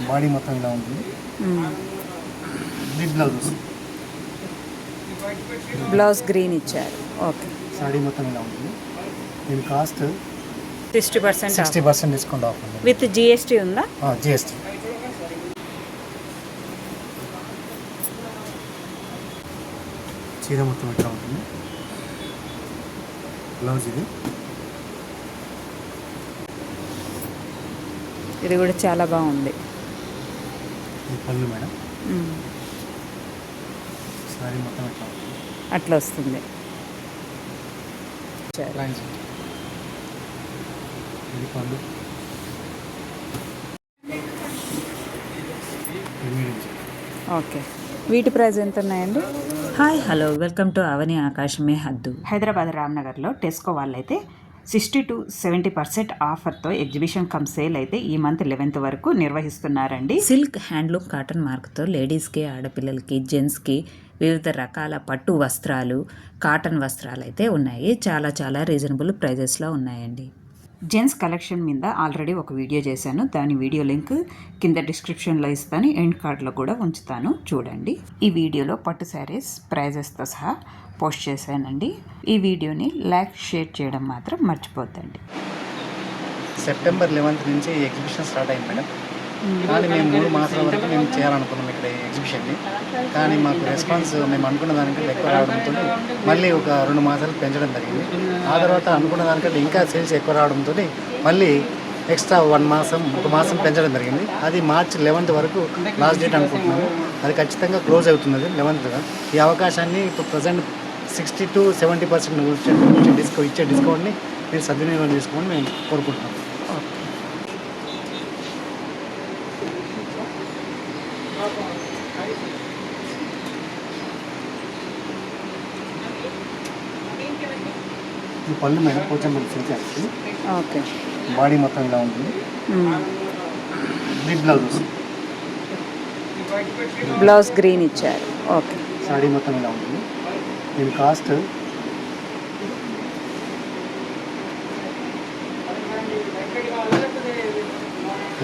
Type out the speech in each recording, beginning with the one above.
Body మొత్తం ఇలా ఉంటుంది. ఇది బ్లౌజ్. బ్లౌజ్ గ్రీన్ ఇచ్చారు. ఓకే. సాడీ మొత్తం ఇలా ఉంటుంది. దీని కాస్ట్ 60% డిస్కౌంట్ ఆఫ్ ఉంది. విత్ జిఎస్టీ ఉందా? జిఎస్టీ. చీర మొత్తం ఇట్లా ఉంటుంది. బ్లౌజ్ ఇది కూడా చాలా బాగుంది. ఇది పళ్ళు మేడం. సారీ మొత్తం ఇట్లా ఉంటుంది. అట్లా వస్తుంది. ఇది పళ్ళు. ఓకే. వీటి ప్రైస్ ఎంత ఉన్నాయండి? హాయ్ హలో వెల్కమ్ టు అవని ఆకాశమే హద్దు. హైదరాబాద్ రామ్నగర్లో టెస్కో వాళ్ళైతే 60-70% ఆఫర్తో ఎగ్జిబిషన్ కమ్ సేల్ అయితే ఈ మంత్ 11th వరకు నిర్వహిస్తున్నారండి. సిల్క్, హ్యాండ్లూమ్, కాటన్ మార్క్తో లేడీస్కి, ఆడపిల్లలకి, జెంట్స్కి వివిధ రకాల పట్టు వస్త్రాలు, కాటన్ వస్త్రాలు అయితే ఉన్నాయి. చాలా చాలా రీజనబుల్ ప్రైజెస్లో ఉన్నాయండి. జెంట్స్ కలెక్షన్ మీద ఆల్రెడీ ఒక వీడియో చేశాను. దాని వీడియో లింక్ కింద డిస్క్రిప్షన్లో ఇస్తాను, ఎండ్ కార్డ్లో కూడా ఉంచుతాను, చూడండి. ఈ వీడియోలో పట్టు శారీస్ ప్రైజెస్తో సహా పోస్ట్ చేశానండి. ఈ వీడియోని లైక్, షేర్ చేయడం మాత్రం మర్చిపోద్దండి. సెప్టెంబర్ 11th నుంచి ఈ ఎగ్జిబిషన్ స్టార్ట్ అయింది మేడం. కానీ మేము 3 మాసాల వరకు మేము చేయాలనుకున్నాం ఇక్కడ ఈ ఎగ్జిబిషన్ని. కానీ మాకు రెస్పాన్స్ మేము అనుకున్న దానికంటే ఎక్కువ రావడంతో మళ్ళీ ఒక 2 మాసాలు పెంచడం జరిగింది. ఆ తర్వాత అనుకున్న దానికంటే ఇంకా సేల్స్ ఎక్కువ రావడంతో మళ్ళీ ఎక్స్ట్రా 1 మాసం పెంచడం జరిగింది. అది మార్చ్ 11th వరకు లాస్ట్ డేట్ అనుకుంటున్నాము. అది ఖచ్చితంగా క్లోజ్ అవుతున్నది 11th. ఈ అవకాశాన్ని ఇప్పుడు ప్రజెంట్ 60-70% ఇచ్చే డిస్కౌంట్ని మీరు సద్వినియోగం చేసుకోమని మేము కోరుకుంటున్నాం. ఈ పళ్ళు మేడం పోచంపల్లి సిల్క్ అండి. ఓకే. బాడీ మొత్తం ఇలా ఉంటుంది. ఇది బ్లౌజ్. బ్లౌజ్ గ్రీన్ ఇచ్చారు. ఓకే. సాడీ మొత్తం ఇలా ఉంటుంది. దీని కాస్ట్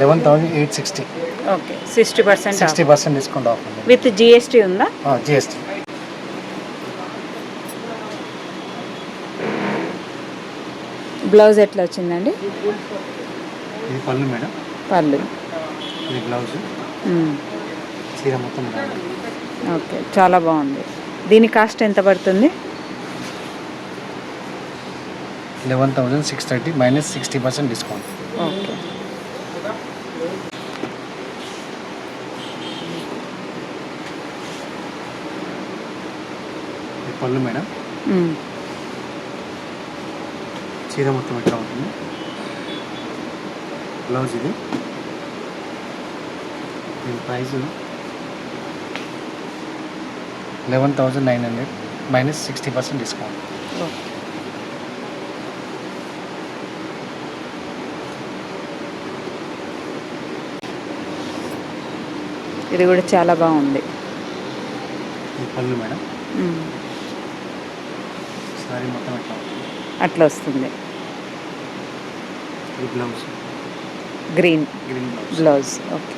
11,860. ఓకే. 60% డిస్కౌంట్ ఆఫ్ ఉంది. విత్ జిఎస్టీ ఉందా? జిఎస్టీ. బ్లౌజ్ ఎట్లా వచ్చిందండి? ఇది పళ్ళు మేడం. పళ్ళు. ఇది బ్లౌజ్. చీర మొత్తం ఇలా ఉంటుంది. ఓకే. చాలా బాగుంది. దీని కాస్ట్ ఎంత పడుతుంది? 11,630 మైనస్ 60% డిస్కౌంట్. ఓకే. ఇది పళ్ళు మేడం. చీర మొత్తం ఎట్లా ఉంటుంది. బ్లౌజ్ దీని ప్రైస్ 11,900 మైనస్ 60% డిస్కౌంట్. ఇది కూడా చాలా బాగుంది. ఇది పళ్ళు మేడం. సారీ మొత్తం ఎట్లా ఉంటుంది. అట్లా వస్తుంది. ఇది blouse. Green blouse. Okay.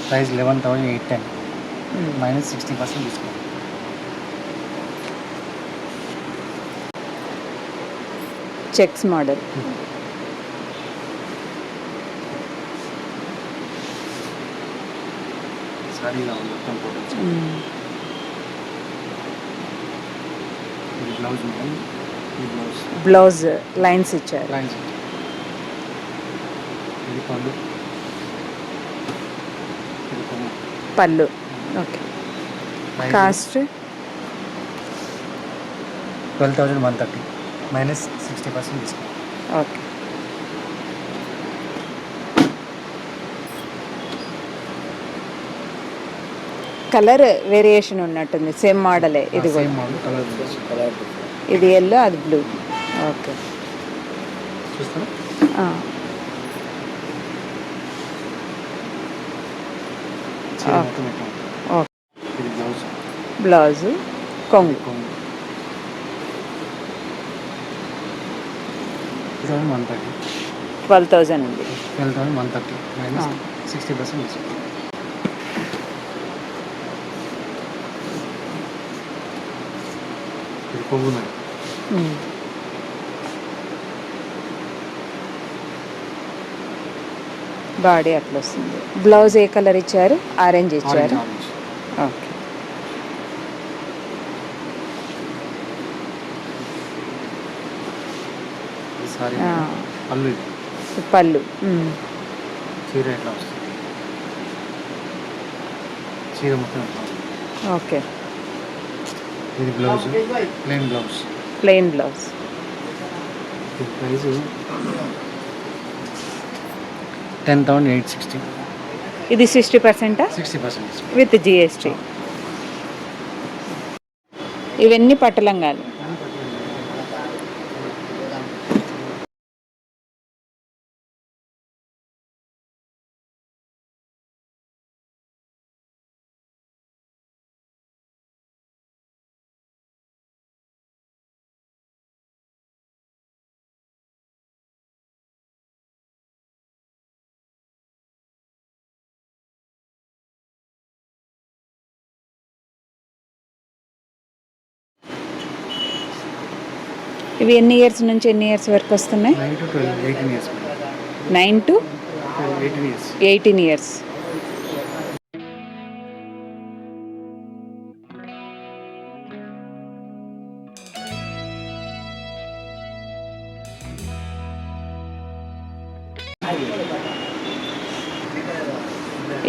Price 11,810 minus 60% discount. Checks model. సారీలో మొత్తం ఫోటోస్. ఇది బ్లౌజ్ మేడం. ఇది బ్లౌజ్ లైన్స్ ఇచ్చారు. లైన్స్. ఇది పళ్ళు. ఇది పళ్ళు. Okay. Cost 12,130 minus 60% discount. Okay. Colour variation ఉన్నట్టుంది. సేమ్ మోడలే ఇది కూడా. కలర్ ఇది ఎల్లో, అది బ్లూ. ఓకే. చూస్తారా? ఓకే. బ్లౌజ్ కొంగు. 12,130. 12,000 ఉంది. 12,130 మైనస్ Ah. 60% డిస్కౌంట్. ఇది కొంగు మేడం. బాడీ అట్లా వస్తుంది. బ్లౌజ్ ఏ కలర్ ఇచ్చారు? ఆరెంజ్ ఇచ్చారు. ఆరెంజ్. ఓకే. ఇది సారీ ఆ. పళ్ళు ఇది. పళ్ళు. చీర ఎట్లా వస్తుంది? చీర మొత్తం ఎట్లా వస్తుంది? ఓకే. ఇది blouse, plain blouse. Plain blouse. ఇది ప్రైస్ 10,860. ఇది 60%? 60% డిస్కౌంట్. With GST. ఇవన్నీ పట్టలంగాలు. ఇవి ఎన్ని ఇయర్స్ నుంచి ఎన్ని ఇయర్స్ వరకు వస్తున్నాయి? 9 to 12, 18 years. 9 to 18 years. 18 years.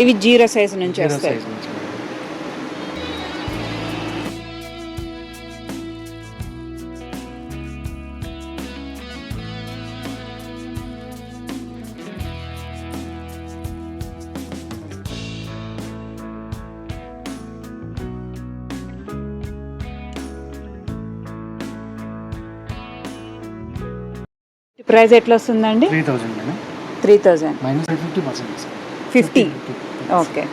ఇవి 0 సైజ్ నుంచి జీరో వస్తాయి. సైజ్ నుంచి మేడం. ప్రైస్ ఎట్లా వస్తుందండి? 3,000 మేడం. 3,000. Minus 50% discount. 50. ఓకే.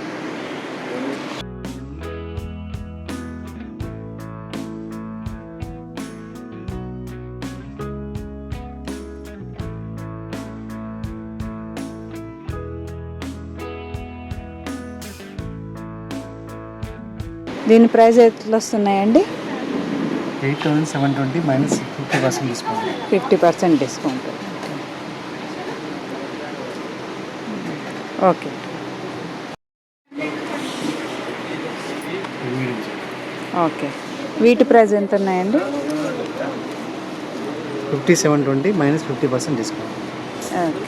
దీని ప్రైస్ ఎట్లా వస్తున్నాయండి? 8,720 మైనస్ 50% డిస్కౌంట్. 50% డిస్కౌంట్. ఓకే. ఇది మీడియం సైజ్. ఓకే. వీటి ప్రైస్ ఎంత ఉన్నాయండి? 5720 మైనస్ 50% డిస్కౌంట్. ఓకే.